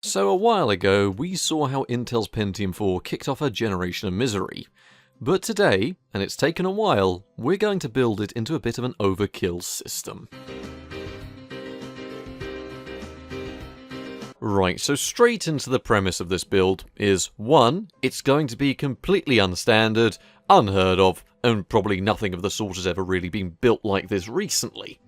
So a while ago, we saw how Intel's Pentium 4 kicked off a generation of misery. But today, and it's taken a while, we're going to build it into a bit of an overkill system. Right, so straight into the premise of this build is 1. It's going to be completely unstandard, unheard of, and probably nothing of the sort has ever really been built like this recently.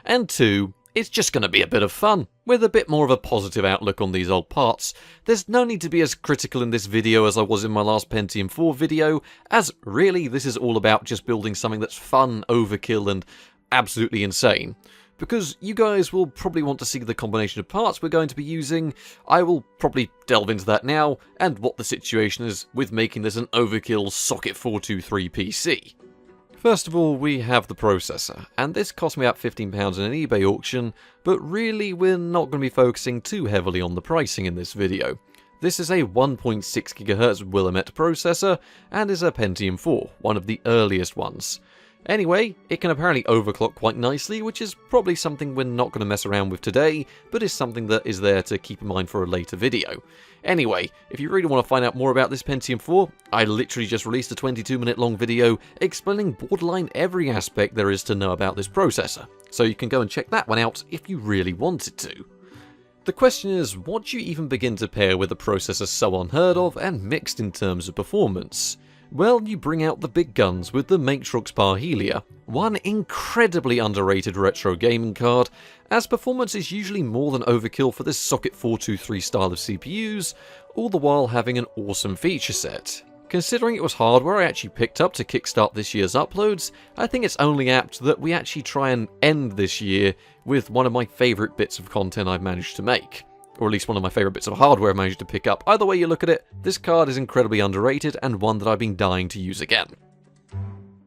And 2. It's just going to be a bit of fun, with a bit more of a positive outlook on these old parts. There's no need to be as critical in this video as I was in my last Pentium 4 video, as really this is all about just building something that's fun, overkill, and absolutely insane. Because you guys will probably want to see the combination of parts we're going to be using. I will probably delve into that now, and what the situation is with making this an overkill Socket 423 PC. First of all, we have the processor, and this cost me about £15 in an eBay auction, but really we're not going to be focusing too heavily on the pricing in this video. This is a 1.6 GHz Willamette processor, and is a Pentium 4, one of the earliest ones. Anyway, it can apparently overclock quite nicely, which is probably something we're not going to mess around with today, but is something that is there to keep in mind for a later video. Anyway, if you really want to find out more about this Pentium 4, I literally just released a 22-minute long video explaining borderline every aspect there is to know about this processor, so you can go and check that one out if you really wanted to. The question is, what do you even begin to pair with a processor so unheard of and mixed in terms of performance? Well, you bring out the big guns with the Matrox Parhelia, one incredibly underrated retro gaming card, as performance is usually more than overkill for this Socket 423 style of CPUs, all the while having an awesome feature set. Considering it was hardware I actually picked up to kickstart this year's uploads, I think it's only apt that we actually try and end this year with one of my favourite bits of content I've managed to make. Or at least one of my favourite bits of hardware I managed to pick up. Either way you look at it, this card is incredibly underrated and one that I've been dying to use again.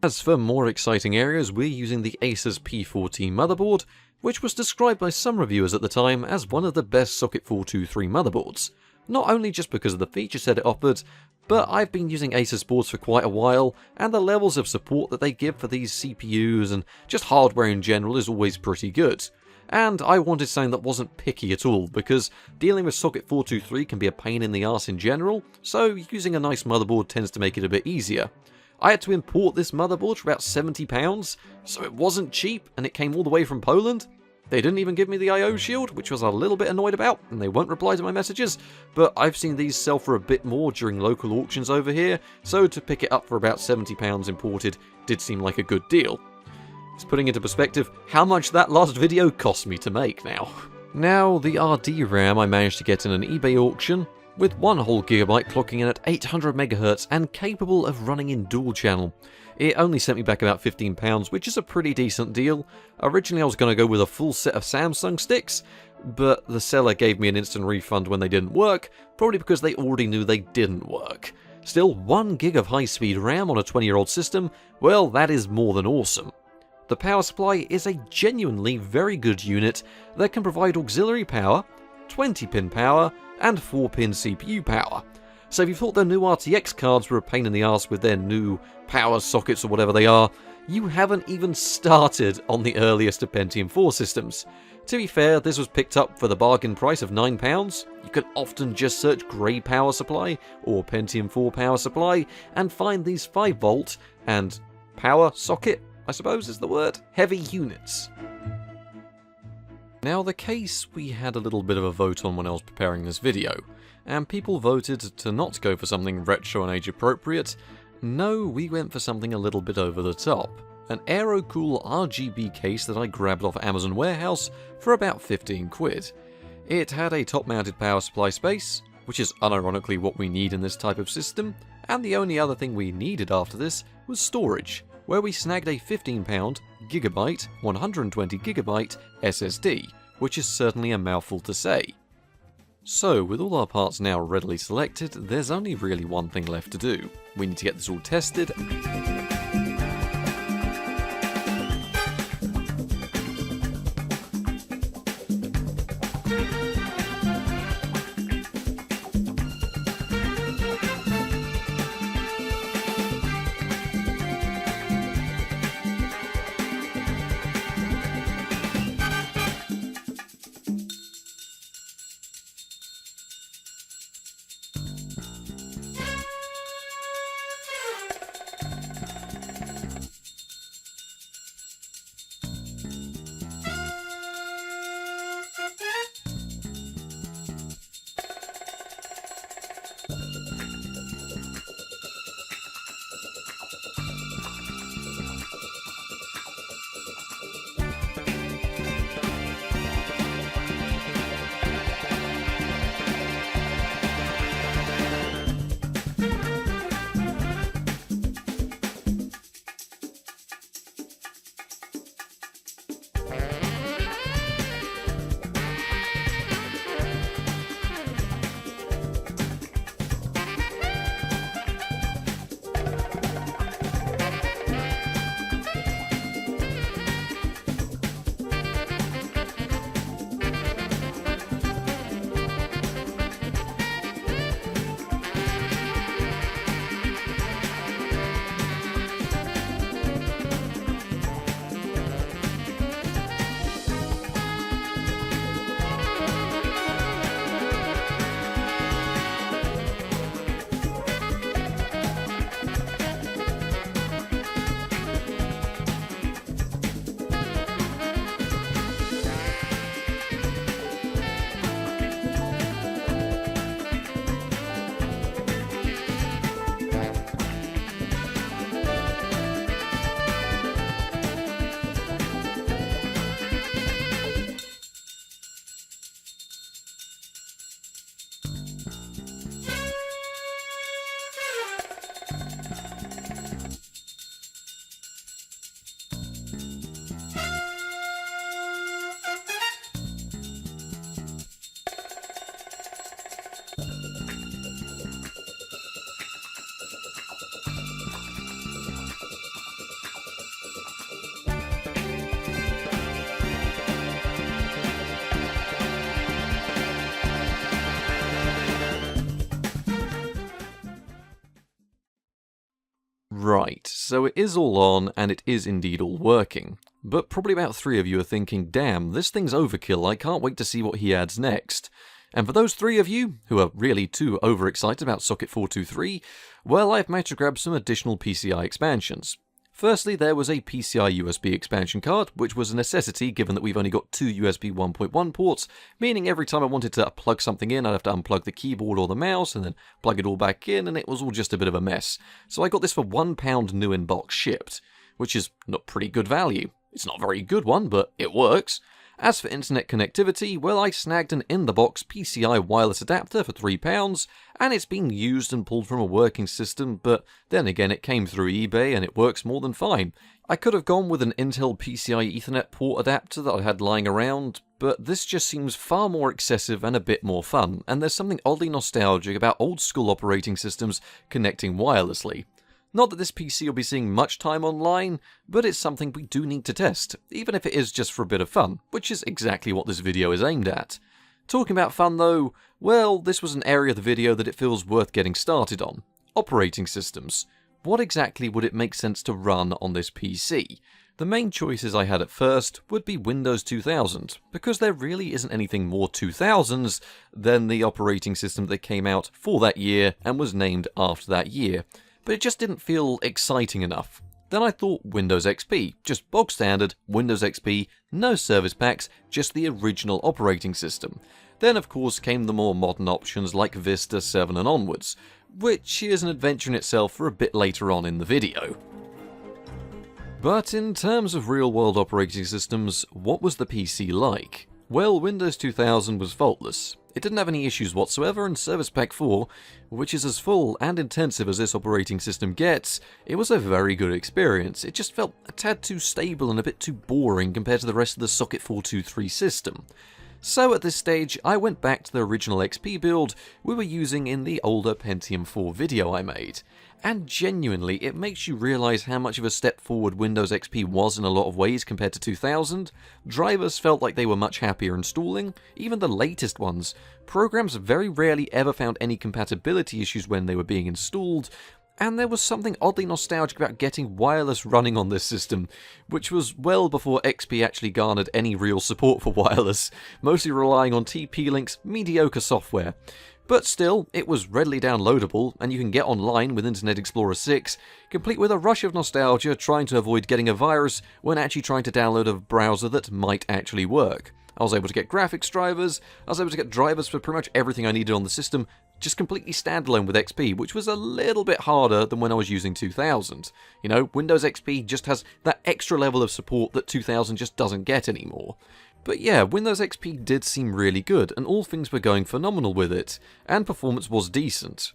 As for more exciting areas, we're using the Asus P14 motherboard, which was described by some reviewers at the time as one of the best Socket 423 motherboards. Not only just because of the feature set it offered, but I've been using Asus boards for quite a while, and the levels of support that they give for these CPUs and just hardware in general is always pretty good. And I wanted something that wasn't picky at all, because dealing with Socket 423 can be a pain in the arse in general, so using a nice motherboard tends to make it a bit easier. I had to import this motherboard for about £70, so it wasn't cheap, and it came all the way from Poland. They didn't even give me the I/O shield, which I was a little bit annoyed about, and they won't reply to my messages, but I've seen these sell for a bit more during local auctions over here, so to pick it up for about £70 imported did seem like a good deal. It's putting into perspective how much that last video cost me to make now. Now, the RD RAM I managed to get in an eBay auction, with one whole gigabyte clocking in at 800 MHz and capable of running in dual channel. It only sent me back about £15, which is a pretty decent deal. Originally I was going to go with a full set of Samsung sticks, but the seller gave me an instant refund when they didn't work, probably because they already knew they didn't work. Still, 1 gig of high-speed RAM on a 20-year-old system, well, that is more than awesome. The power supply is a genuinely very good unit that can provide auxiliary power, 20-pin power, and 4-pin CPU power. So if you thought the new RTX cards were a pain in the arse with their new power sockets or whatever they are, you haven't even started on the earliest of Pentium 4 systems. To be fair, this was picked up for the bargain price of £9. You can often just search Grey Power Supply or Pentium 4 Power Supply and find these 5V and power socket, I suppose is the word, heavy units. Now, the case we had a little bit of a vote on when I was preparing this video, and people voted to not go for something retro and age appropriate. No, we went for something a little bit over the top. An AeroCool RGB case that I grabbed off Amazon Warehouse for about 15 quid. It had a top-mounted power supply space, which is unironically what we need in this type of system, and the only other thing we needed after this was storage, where we snagged a £15 gigabyte, 120GB SSD, which is certainly a mouthful to say. So, with all our parts now readily selected, there's only really one thing left to do. We need to get this all tested. Right, so it is all on, and it is indeed all working. But probably about 3 of you are thinking, damn, this thing's overkill, I can't wait to see what he adds next. And for those 3 of you, who are really too overexcited about Socket 423, well, I've managed to grab some additional PCI expansions. Firstly, there was a PCI USB expansion card, which was a necessity given that we've only got 2 USB 1.1 ports, meaning every time I wanted to plug something in, I'd have to unplug the keyboard or the mouse, and then plug it all back in, and it was all just a bit of a mess. So I got this for £1 new in box shipped, which is not pretty good value. It's not a very good one, but it works. As for internet connectivity, well, I snagged an in-the-box PCI wireless adapter for £3, and it's being used and pulled from a working system, but then again it came through eBay and it works more than fine. I could have gone with an Intel PCI Ethernet port adapter that I had lying around, but this just seems far more excessive and a bit more fun, and there's something oddly nostalgic about old-school operating systems connecting wirelessly. Not that this PC will be seeing much time online, but it's something we do need to test, even if it is just for a bit of fun, which is exactly what this video is aimed at. Talking about fun though, well, this was an area of the video that it feels worth getting started on. Operating systems. What exactly would it make sense to run on this PC? The main choices I had at first would be Windows 2000, because there really isn't anything more 2000s than the operating system that came out for that year and was named after that year. But it just didn't feel exciting enough. Then I thought Windows XP, just bog standard Windows XP, no service packs, just the original operating system. Then of course came the more modern options like Vista 7 and onwards, which is an adventure in itself for a bit later on in the video. But in terms of real-world operating systems, what was the PC like? Well, Windows 2000 was faultless. It didn't have any issues whatsoever, and Service Pack 4, which is as full and intensive as this operating system gets, it was a very good experience. It just felt a tad too stable and a bit too boring compared to the rest of the Socket 423 system. So at this stage, I went back to the original XP build we were using in the older Pentium 4 video I made. And genuinely, it makes you realise how much of a step forward Windows XP was in a lot of ways compared to 2000. Drivers felt like they were much happier installing, even the latest ones. Programs very rarely ever found any compatibility issues when they were being installed, and there was something oddly nostalgic about getting wireless running on this system, which was well before XP actually garnered any real support for wireless, mostly relying on TP-Link's mediocre software. But still, it was readily downloadable, and you can get online with Internet Explorer 6, complete with a rush of nostalgia trying to avoid getting a virus when actually trying to download a browser that might actually work. I was able to get graphics drivers, I was able to get drivers for pretty much everything I needed on the system, just completely standalone with XP, which was a little bit harder than when I was using 2000. You know, Windows XP just has that extra level of support that 2000 just doesn't get anymore. But yeah, Windows XP did seem really good, and all things were going phenomenal with it, and performance was decent.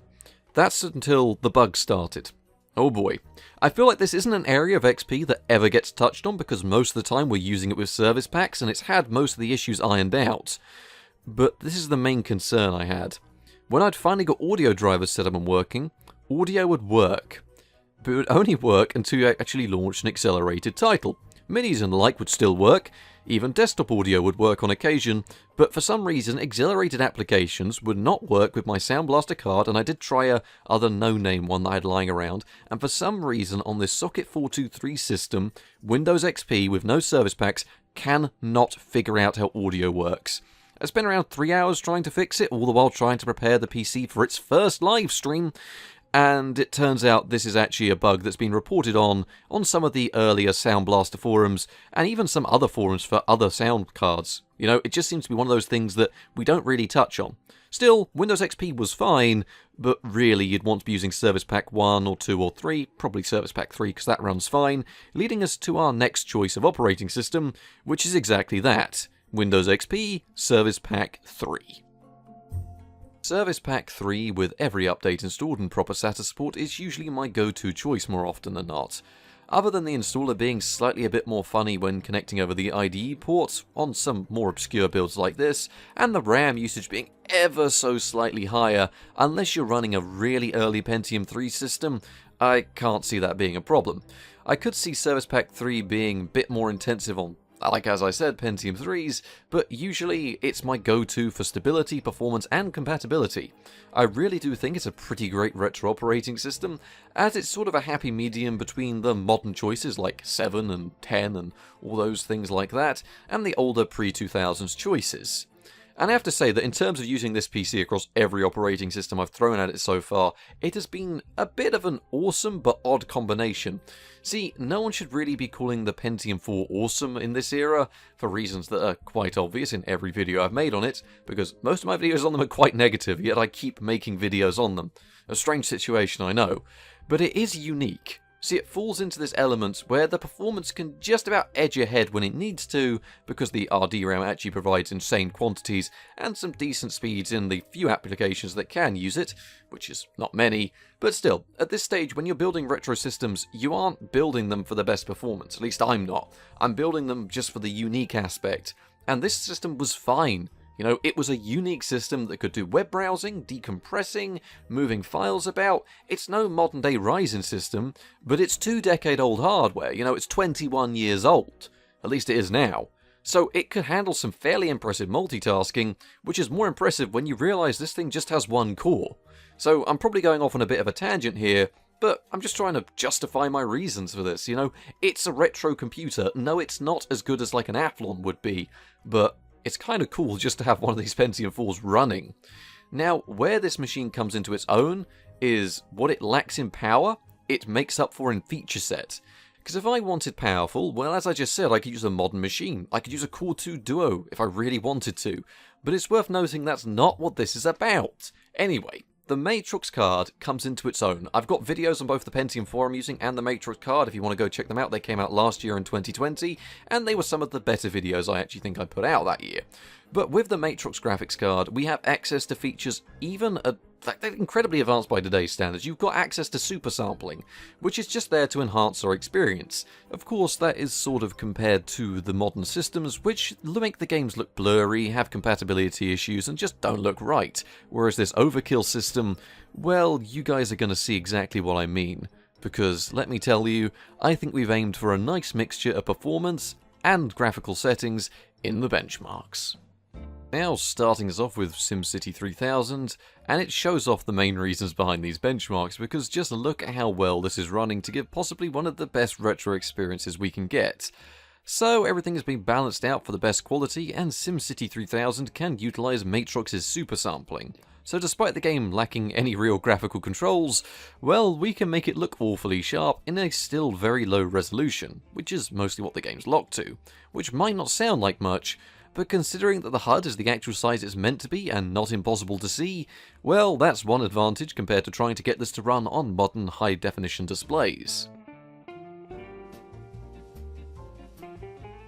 That's until the bugs started. Oh boy. I feel like this isn't an area of XP that ever gets touched on because most of the time we're using it with service packs and it's had most of the issues ironed out. But this is the main concern I had. When I'd finally got audio drivers set up and working, audio would work. But it would only work until you actually launched an accelerated title. Minis and the like would still work, even desktop audio would work on occasion, but for some reason accelerated applications would not work with my Sound Blaster card, and I did try a other no-name one that I had lying around, and for some reason on this Socket 423 system, Windows XP with no service packs cannot figure out how audio works. I spent around 3 hours trying to fix it, all the while trying to prepare the PC for its first live stream, and it turns out this is actually a bug that's been reported on some of the earlier Sound Blaster forums, and even some other forums for other sound cards. You know, it just seems to be one of those things that we don't really touch on. Still, Windows XP was fine, but really you'd want to be using Service Pack 1 or 2 or 3, probably Service Pack 3 because that runs fine, leading us to our next choice of operating system, which is exactly that, Windows XP Service Pack 3. Service Pack 3 with every update installed and proper SATA support is usually my go-to choice more often than not. Other than the installer being slightly a bit more funny when connecting over the IDE ports on some more obscure builds like this, and the RAM usage being ever so slightly higher unless you're running a really early Pentium 3 system, I can't see that being a problem. I could see Service Pack 3 being a bit more intensive on I like, as I said, Pentium 3s, but usually it's my go-to for stability, performance, and compatibility. I really do think it's a pretty great retro operating system, as it's sort of a happy medium between the modern choices like 7 and 10 and all those things like that, and the older pre-2000s choices. And I have to say that in terms of using this PC across every operating system I've thrown at it so far, it has been a bit of an awesome but odd combination. See, no one should really be calling the Pentium 4 awesome in this era, for reasons that are quite obvious in every video I've made on it, because most of my videos on them are quite negative, yet I keep making videos on them. A strange situation, I know, but it is unique. See, it falls into this element where the performance can just about edge ahead when it needs to, because the RDRAM actually provides insane quantities and some decent speeds in the few applications that can use it, which is not many, but still, at this stage when you're building retro systems, you aren't building them for the best performance, at least I'm not. I'm building them just for the unique aspect, and this system was fine. You know, it was a unique system that could do web browsing, decompressing, moving files about. It's no modern day Ryzen system, but it's 2-decade-old hardware. You know, it's 21 years old. At least it is now. So it could handle some fairly impressive multitasking, which is more impressive when you realise this thing just has one core. So I'm probably going off on a bit of a tangent here, but I'm just trying to justify my reasons for this, you know. It's a retro computer. No, it's not as good as like an Athlon would be, but it's kind of cool just to have one of these Pentium 4s running. Now, where this machine comes into its own is what it lacks in power, it makes up for in feature set. Because if I wanted powerful, well, as I just said, I could use a modern machine. I could use a Core 2 Duo if I really wanted to. But it's worth noting that's not what this is about. Anyway, the Matrox card comes into its own. I've got videos on both the Pentium 4 I'm using and the Matrox card if you want to go check them out. They came out last year in 2020, and they were some of the better videos I actually think I put out that year. But with the Matrox graphics card, we have access to features even they're incredibly advanced by today's standards. You've got access to super sampling, which is just there to enhance our experience. Of course, that is sort of compared to the modern systems, which make the games look blurry, have compatibility issues, and just don't look right. Whereas this overkill system, well, you guys are going to see exactly what I mean. Because, let me tell you, I think we've aimed for a nice mixture of performance and graphical settings in the benchmarks. Now, starting us off with Simcity 3000, and it shows off the main reasons behind these benchmarks, because just look at how well this is running to give possibly one of the best retro experiences we can get. So everything has been balanced out for the best quality, and Simcity 3000 can utilise Matrox's super sampling. So despite the game lacking any real graphical controls, well, we can make it look awfully sharp in a still very low resolution, which is mostly what the game's locked to, which might not sound like much, but considering that the HUD is the actual size it's meant to be and not impossible to see, well, that's one advantage compared to trying to get this to run on modern high-definition displays.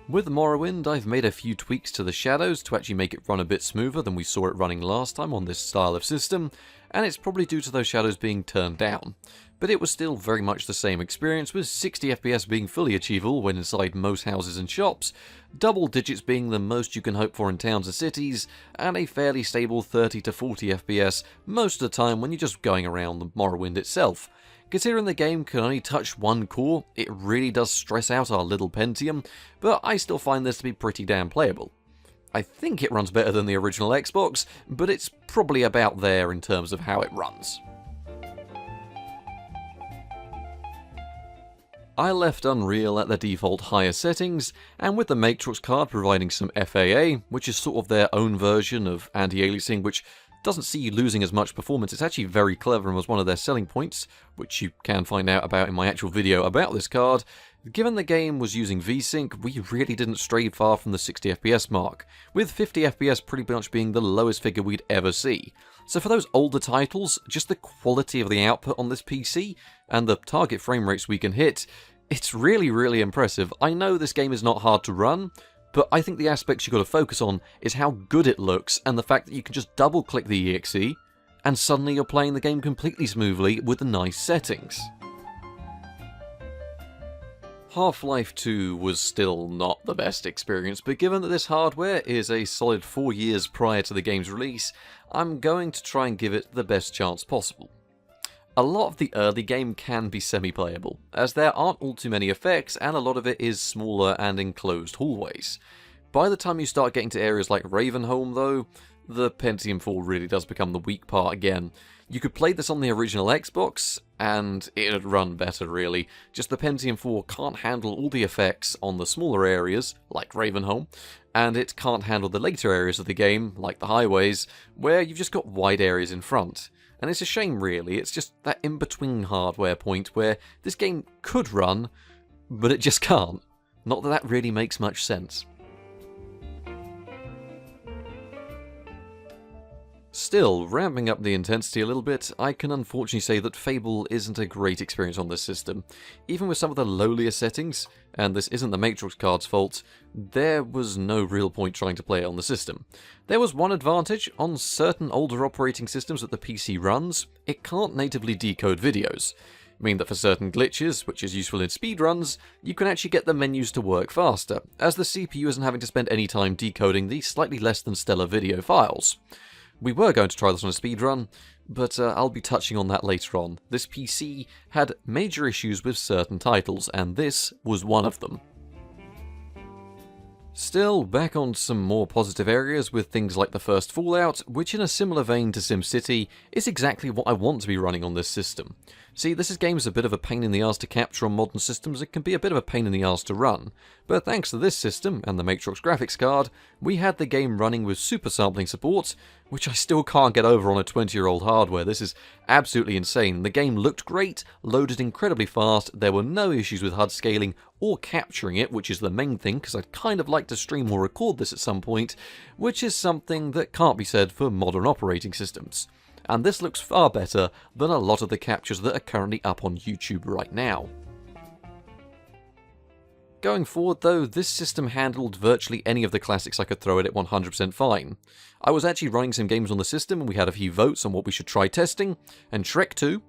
With Morrowind, I've made a few tweaks to the shadows to actually make it run a bit smoother than we saw it running last time on this style of system, and it's probably due to those shadows being turned down. But it was still very much the same experience, with 60 FPS being fully achievable when inside most houses and shops, double digits being the most you can hope for in towns and cities, and a fairly stable 30 to 40 FPS most of the time when you're just going around the Morrowind itself. Considering the game can only touch one core, it really does stress out our little Pentium, but I still find this to be pretty damn playable. I think it runs better than the original Xbox, but it's probably about there in terms of how it runs. I left Unreal at the default higher settings, and with the Matrox card providing some FAA, which is sort of their own version of anti-aliasing, which doesn't see you losing as much performance. It's actually very clever and was one of their selling points, which you can find out about in my actual video about this card. Given the game was using VSync, we really didn't stray far from the 60 FPS mark, with 50 FPS pretty much being the lowest figure we'd ever see. So for those older titles, just the quality of the output on this PC, and the target frame rates we can hit, it's really impressive. I know this game is not hard to run, but I think the aspects you've got to focus on is how good it looks, and the fact that you can just double-click the EXE, and suddenly you're playing the game completely smoothly with the nice settings. Half-Life 2 was still not the best experience, but given that this hardware is a solid 4 years prior to the game's release, I'm going to try and give it the best chance possible. A lot of the early game can be semi-playable, as there aren't all too many effects and a lot of it is smaller and enclosed hallways. By the time you start getting to areas like Ravenholm though, the Pentium 4 really does become the weak part again. You could play this on the original Xbox, and it'd run better really, just the Pentium 4 can't handle all the effects on the smaller areas, like Ravenholm, and it can't handle the later areas of the game, like the highways, where you've just got wide areas in front. And it's a shame really, it's just that in-between hardware point where this game could run, but it just can't. Not that that really makes much sense. Still, ramping up the intensity a little bit, I can unfortunately say that Fable isn't a great experience on this system. Even with some of the lowlier settings, and this isn't the Matrox card's fault, there was no real point trying to play it on the system. There was one advantage on certain older operating systems that the PC runs: it can't natively decode videos. I mean that for certain glitches, which is useful in speedruns, you can actually get the menus to work faster, as the CPU isn't having to spend any time decoding the slightly less than stellar video files. We were going to try this on a speedrun, but I'll be touching on that later on. This PC had major issues with certain titles, and this was one of them. Still, back on some more positive areas with things like the first Fallout, which in a similar vein to Simcity, is exactly what I want to be running on this system. See, this game is a bit of a pain in the arse to capture on modern systems, it can be a bit of a pain in the arse to run, but thanks to this system and the Matrox graphics card, we had the game running with super sampling support, which I still can't get over on a 20-year-old hardware. This is absolutely insane. The game looked great, loaded incredibly fast, there were no issues with HUD scaling or capturing it, which is the main thing, because I'd kind of like to stream or record this at some point, which is something that can't be said for modern operating systems. And this looks far better than a lot of the captures that are currently up on YouTube right now. Going forward though, this system handled virtually any of the classics I could throw at it 100% fine. I was actually running some games on the system and we had a few votes on what we should try testing, and Shrek 2,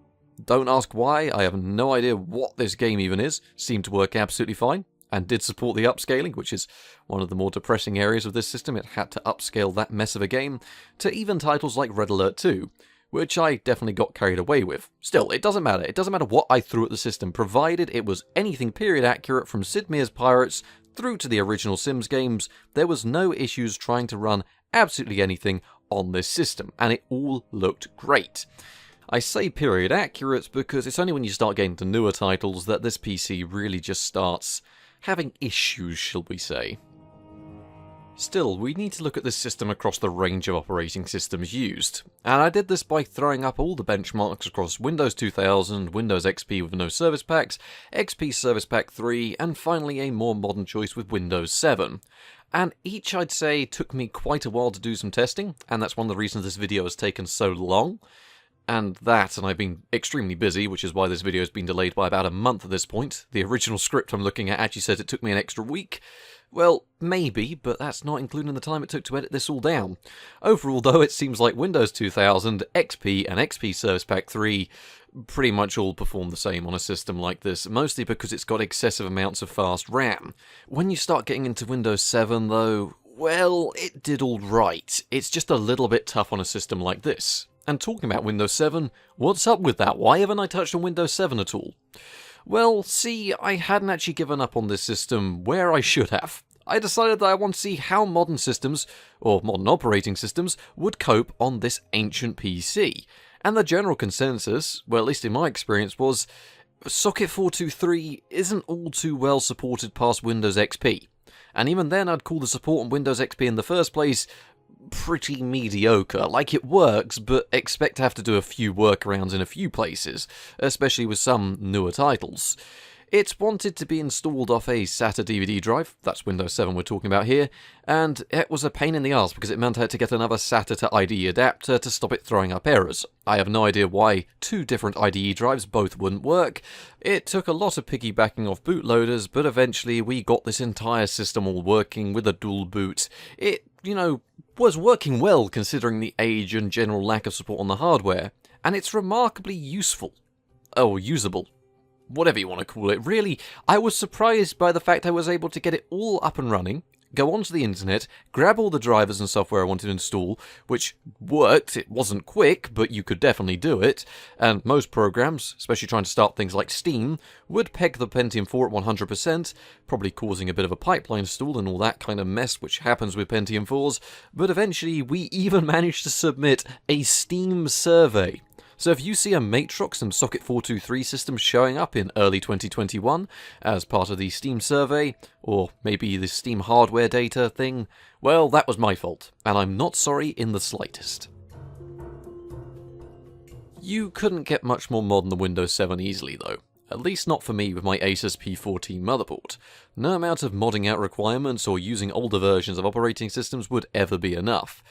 don't ask why, I have no idea what this game even is, seemed to work absolutely fine, and did support the upscaling, which is one of the more depressing areas of this system. It had to upscale that mess of a game, to even titles like Red Alert 2, which I definitely got carried away with. Still, it doesn't matter. It doesn't matter what I threw at the system, provided it was anything period accurate from Sid Meier's Pirates through to the original Sims games. There was no issues trying to run absolutely anything on this system, and it all looked great. I say period accurate because it's only when you start getting to newer titles that this PC really just starts having issues, shall we say. Still, we need to look at this system across the range of operating systems used, and I did this by throwing up all the benchmarks across Windows 2000, Windows XP with no service packs, XP Service Pack 3, and finally a more modern choice with Windows 7. And each, I'd say, took me quite a while to do some testing, and that's one of the reasons this video has taken so long. And I've been extremely busy, which is why this video has been delayed by about a month at this point. The original script I'm looking at actually says it took me an extra week. Well, maybe, but that's not including the time it took to edit this all down. Overall, though, it seems like Windows 2000, XP, and XP Service Pack 3 pretty much all perform the same on a system like this, mostly because it's got excessive amounts of fast RAM. When you start getting into Windows 7, though, well, it did all right. It's just a little bit tough on a system like this. And talking about Windows 7, what's up with that? Why haven't I touched on Windows 7 at all? Well, see, I hadn't actually given up on this system where I should have. I decided that I want to see how modern systems, or modern operating systems, would cope on this ancient PC. And the general consensus, well at least in my experience, was Socket 423 isn't all too well supported past Windows XP. And even then I'd call the support on Windows XP in the first place pretty mediocre. Like, it works, but expect to have to do a few workarounds in a few places, especially with some newer titles. It wanted to be installed off a SATA DVD drive, that's Windows 7 we're talking about here, and it was a pain in the arse because it meant I had to get another SATA to IDE adapter to stop it throwing up errors. I have no idea why two different IDE drives both wouldn't work. It took a lot of piggybacking off bootloaders, but eventually we got this entire system all working with a dual boot. It, was working well considering the age and general lack of support on the hardware, and it's remarkably useful. Oh, usable. Whatever you want to call it. Really, I was surprised by the fact I was able to get it all up and running, go onto the internet, grab all the drivers and software I wanted to install, which worked. It wasn't quick, but you could definitely do it, and most programs, especially trying to start things like Steam, would peg the Pentium 4 at 100%, probably causing a bit of a pipeline stall and all that kind of mess which happens with Pentium 4s, but eventually we even managed to submit a Steam survey. So if you see a Matrox and Socket 423 system showing up in early 2021 as part of the Steam survey, or maybe the Steam hardware data thing, well, that was my fault, and I'm not sorry in the slightest. You couldn't get much more modern than Windows 7 easily though. At least not for me with my Asus P14 motherboard. No amount of modding out requirements or using older versions of operating systems would ever be enough.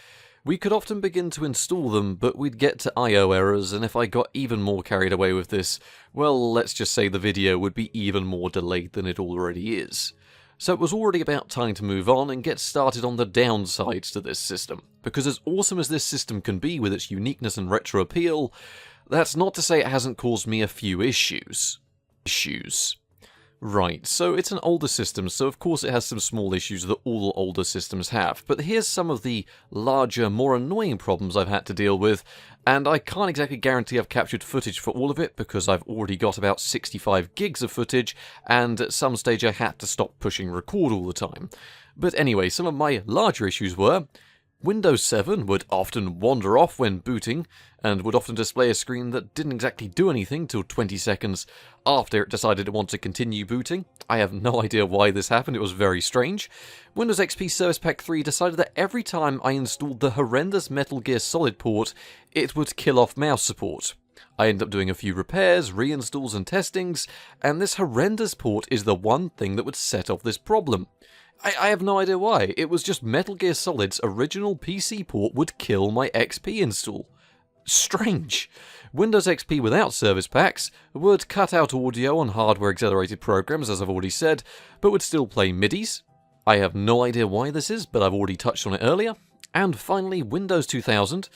We could often begin to install them, but we'd get to I/O errors, and if I got even more carried away with this, well, let's just say the video would be even more delayed than it already is. So it was already about time to move on and get started on the downsides to this system, because as awesome as this system can be with its uniqueness and retro appeal, that's not to say it hasn't caused me a few issues. Right, so it's an older system, so of course it has some small issues that all older systems have, but here's some of the larger, more annoying problems I've had to deal with, and I can't exactly guarantee I've captured footage for all of it because I've already got about 65 gigs of footage, and at some stage I had to stop pushing record all the time. But anyway, some of my larger issues were: Windows 7 would often wander off when booting, and would often display a screen that didn't exactly do anything till 20 seconds after it decided it wanted to continue booting. I have no idea why this happened, it was very strange. Windows XP Service Pack 3 decided that every time I installed the horrendous Metal Gear Solid port, it would kill off mouse support. I ended up doing a few repairs, reinstalls and testings, and this horrendous port is the one thing that would set off this problem. I have no idea why. It was just Metal Gear Solid's original PC port would kill my XP install. Strange. Windows XP without service packs would cut out audio on hardware-accelerated programs, as I've already said, but would still play MIDIs. I have no idea why this is, but I've already touched on it earlier. And finally, Windows 2000,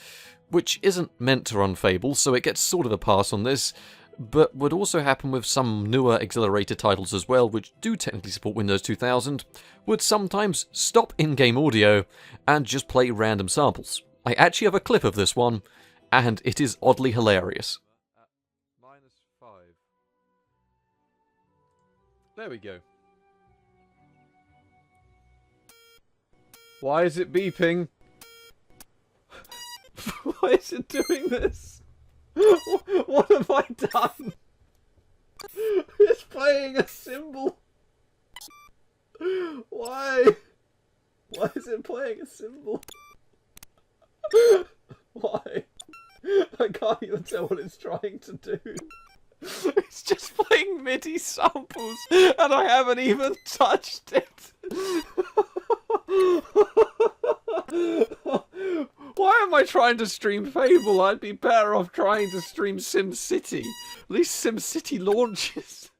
which isn't meant to run Fable, so it gets sort of a pass on this, but would also happen with some newer accelerated titles as well, which do technically support Windows 2000, would sometimes stop in-game audio and just play random samples. I actually have a clip of this one, and it is oddly hilarious. -5. There we go. Why is it beeping? Why is it doing this? What have I done? It's playing a symbol. Why? Why is it playing a symbol? Why? I can't even tell what it's trying to do. It's just playing MIDI samples, and I haven't even touched it. Why am I trying to stream Fable? I'd be better off trying to stream Simcity. At least Simcity launches.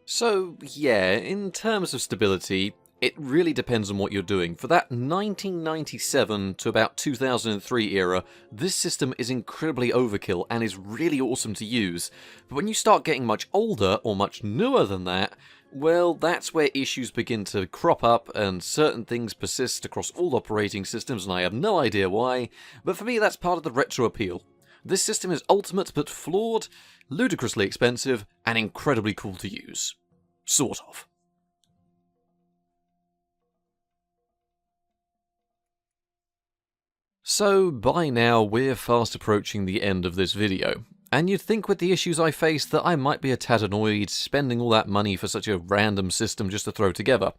So, yeah, in terms of stability, it really depends on what you're doing. For that 1997 to about 2003 era, this system is incredibly overkill and is really awesome to use. But when you start getting much older or much newer than that, well, that's where issues begin to crop up and certain things persist across all operating systems, and I have no idea why, but for me that's part of the retro appeal. This system is ultimate but flawed, ludicrously expensive, and incredibly cool to use. Sort of. So, by now, we're fast approaching the end of this video. And you'd think with the issues I faced that I might be a tad annoyed spending all that money for such a random system just to throw together,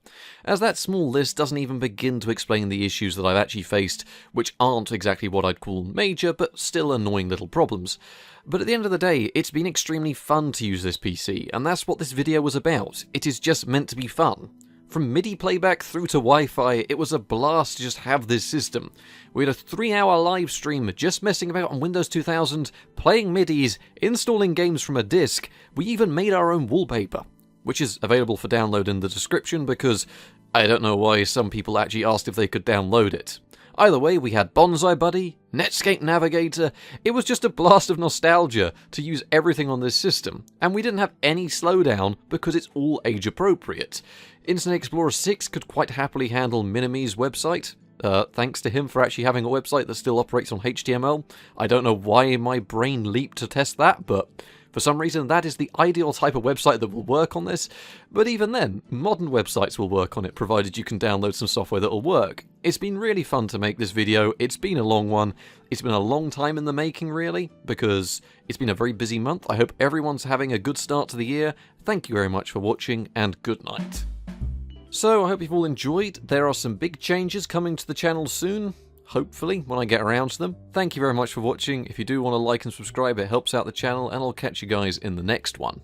as that small list doesn't even begin to explain the issues that I've actually faced, which aren't exactly what I'd call major, but still annoying little problems. But at the end of the day, it's been extremely fun to use this PC, and that's what this video was about. It is just meant to be fun. From MIDI playback through to Wi-Fi, it was a blast to just have this system. We had a 3-hour live stream just messing about on Windows 2000, playing MIDIs, installing games from a disc. We even made our own wallpaper, which is available for download in the description because I don't know why some people actually asked if they could download it. Either way, we had Bonsai Buddy, Netscape Navigator. It was just a blast of nostalgia to use everything on this system, and we didn't have any slowdown because it's all age appropriate. Internet Explorer 6 could quite happily handle Minimi's website. Thanks to him for actually having a website that still operates on HTML. I don't know why my brain leaped to test that, but for some reason that is the ideal type of website that will work on this. But even then, modern websites will work on it, provided you can download some software that will work. It's been really fun to make this video. It's been a long one. It's been a long time in the making, really, because it's been a very busy month. I hope everyone's having a good start to the year. Thank you very much for watching, and good night. So, I hope you've all enjoyed. There are some big changes coming to the channel soon, hopefully, when I get around to them. Thank you very much for watching. If you do want to like and subscribe, it helps out the channel, and I'll catch you guys in the next one.